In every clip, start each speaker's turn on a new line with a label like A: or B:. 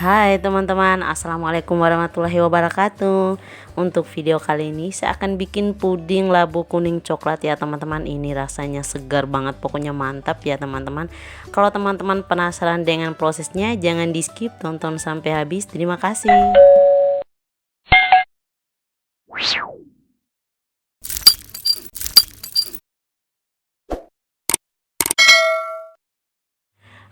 A: Hai teman-teman, assalamualaikum warahmatullahi wabarakatuh. Untuk video kali ini saya akan bikin puding labu kuning coklat ya teman-teman. Ini rasanya segar banget, pokoknya mantap ya teman-teman. Kalau teman-teman penasaran dengan prosesnya, jangan di skip, tonton sampai habis. Terima kasih.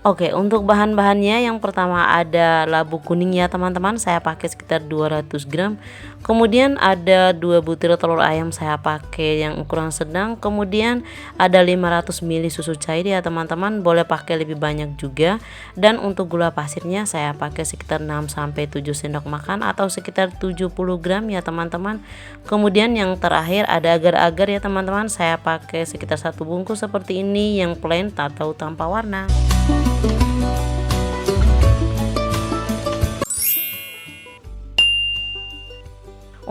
A: Oke, untuk bahan-bahannya yang pertama ada labu kuning ya teman-teman, saya pakai sekitar 200 gram. Kemudian ada 2 butir telur ayam, saya pakai yang ukuran sedang. Kemudian ada 500 ml susu cair ya teman-teman, boleh pakai lebih banyak juga. Dan untuk gula pasirnya saya pakai sekitar 6-7 sendok makan atau sekitar 70 gram ya teman-teman. Kemudian yang terakhir ada agar-agar ya teman-teman, saya pakai sekitar 1 bungkus seperti ini yang plain atau tanpa warna.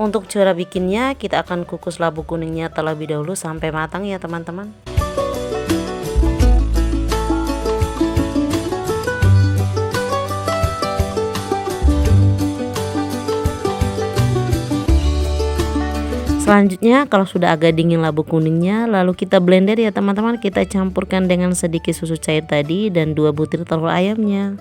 A: Untuk cara bikinnya, kita akan kukus labu kuningnya terlebih dahulu sampai matang ya teman-teman. Selanjutnya kalau sudah agak dingin labu kuningnya, lalu kita blender ya teman-teman. Kita campurkan dengan sedikit susu cair tadi dan 2 butir telur ayamnya.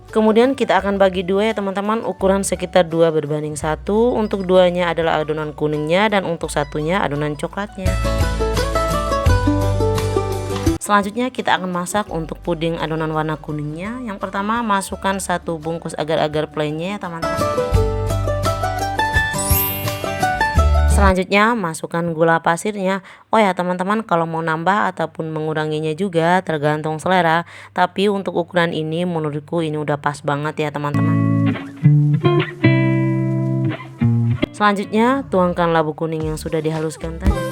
A: Kemudian kita akan bagi dua ya teman-teman, ukuran sekitar 2:1. Untuk duanya adalah adonan kuningnya dan untuk satunya adonan coklatnya. Selanjutnya kita akan masak untuk puding adonan warna kuningnya. Yang pertama masukkan 1 bungkus agar-agar plainnya ya teman-teman. Selanjutnya masukkan gula pasirnya. Oh ya teman-teman, kalau mau nambah ataupun menguranginya juga tergantung selera. Tapi untuk ukuran ini menurutku ini udah pas banget ya teman-teman. Selanjutnya tuangkan labu kuning yang sudah dihaluskan tadi.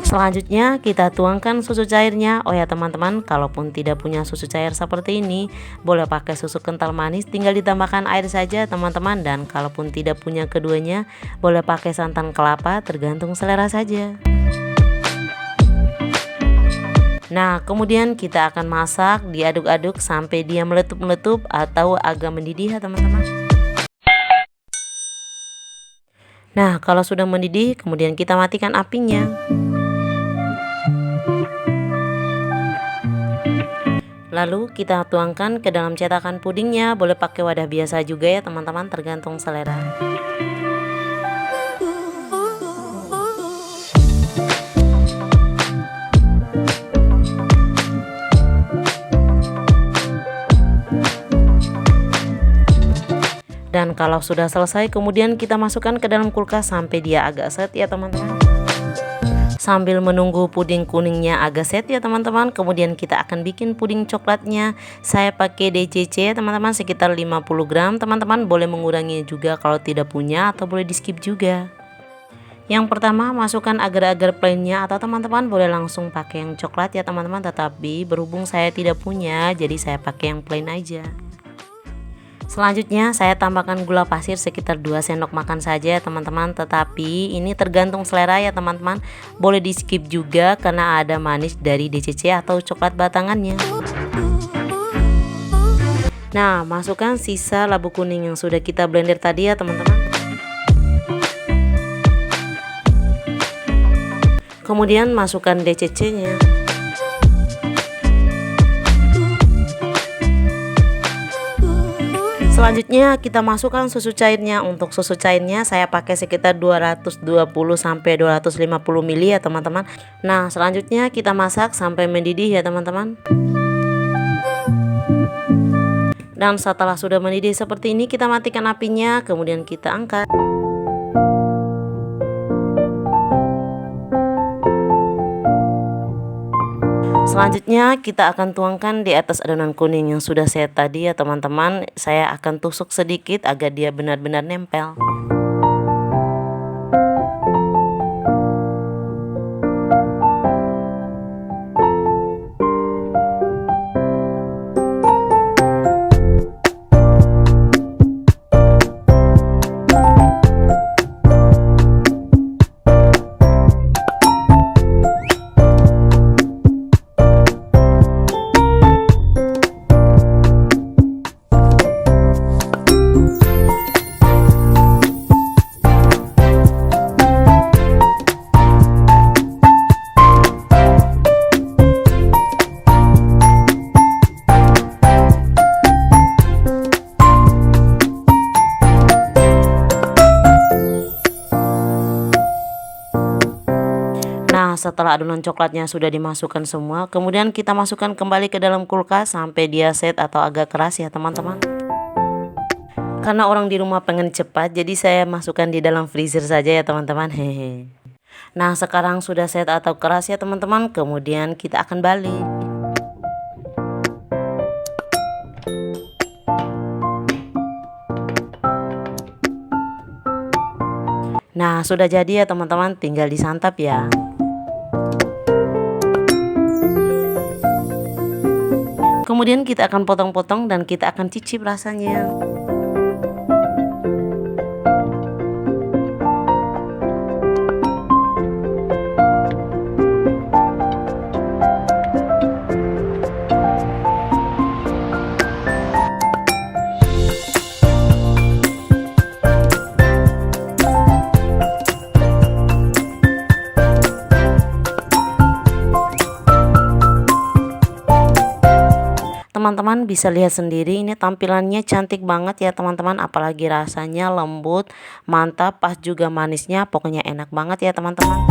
A: Selanjutnya kita tuangkan susu cairnya. Oh ya teman-teman, kalaupun tidak punya susu cair seperti ini, boleh pakai susu kental manis, tinggal ditambahkan air saja teman-teman. Dan kalaupun tidak punya keduanya, boleh pakai santan kelapa, tergantung selera saja. Nah kemudian kita akan masak, diaduk-aduk sampai dia meletup-meletup atau agak mendidih ya teman-teman. Nah kalau sudah mendidih, kemudian kita matikan apinya. Lalu kita tuangkan ke dalam cetakan pudingnya, boleh pakai wadah biasa juga ya teman-teman, tergantung selera. Dan kalau sudah selesai, kemudian kita masukkan ke dalam kulkas sampai dia agak set ya teman-teman. Sambil menunggu puding kuningnya agak set ya teman-teman, kemudian kita akan bikin puding coklatnya. Saya pakai DCC teman-teman sekitar 50 gram. Teman-teman boleh mengurangi juga kalau tidak punya, atau boleh di skip juga. Yang pertama masukkan agar-agar plainnya, atau teman-teman boleh langsung pakai yang coklat ya teman-teman. Tetapi berhubung saya tidak punya, jadi saya pakai yang plain aja. Selanjutnya saya tambahkan gula pasir sekitar 2 sendok makan saja ya teman-teman. Tetapi ini tergantung selera ya teman-teman, boleh di skip juga karena ada manis dari DCC atau coklat batangannya. Nah masukkan sisa labu kuning yang sudah kita blender tadi ya teman-teman. Kemudian masukkan DCC nya. Selanjutnya kita masukkan susu cairnya. Untuk susu cairnya saya pakai sekitar 220 sampai 250 ml ya teman-teman. Nah, selanjutnya kita masak sampai mendidih ya teman-teman. Dan setelah sudah mendidih seperti ini, kita matikan apinya, kemudian kita angkat. Selanjutnya kita akan tuangkan di atas adonan kuning yang sudah saya tadi ya teman-teman. Saya akan tusuk sedikit agar dia benar-benar nempel. Nah, setelah adonan coklatnya sudah dimasukkan semua, kemudian kita masukkan kembali ke dalam kulkas sampai dia set atau agak keras ya teman-teman. Karena orang di rumah pengen cepat, jadi saya masukkan di dalam freezer saja ya teman-teman. Hehe. Nah, sekarang sudah set atau keras ya teman-teman, kemudian kita akan balik. Nah, sudah jadi ya teman-teman, tinggal disantap ya. Kemudian kita akan potong-potong dan kita akan cicip rasanya. Teman-teman bisa lihat sendiri, ini tampilannya cantik banget ya teman-teman, apalagi rasanya lembut, mantap, pas juga manisnya, pokoknya enak banget ya teman-teman.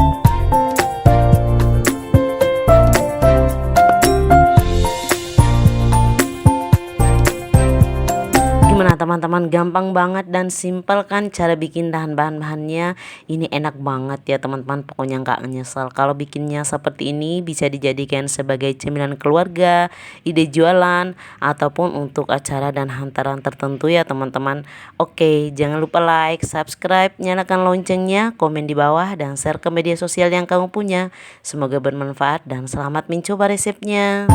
A: Gimana teman-teman, gampang banget dan simpel kan cara bikin, dan bahan-bahannya ini enak banget ya teman-teman, pokoknya nggak nyesel kalau bikinnya seperti ini. Bisa dijadikan sebagai cemilan keluarga, ide jualan, ataupun untuk acara dan hantaran tertentu ya teman-teman. Oke, jangan lupa like, subscribe, nyalakan loncengnya, komen di bawah, dan share ke media sosial yang kamu punya. Semoga bermanfaat dan selamat mencoba resepnya.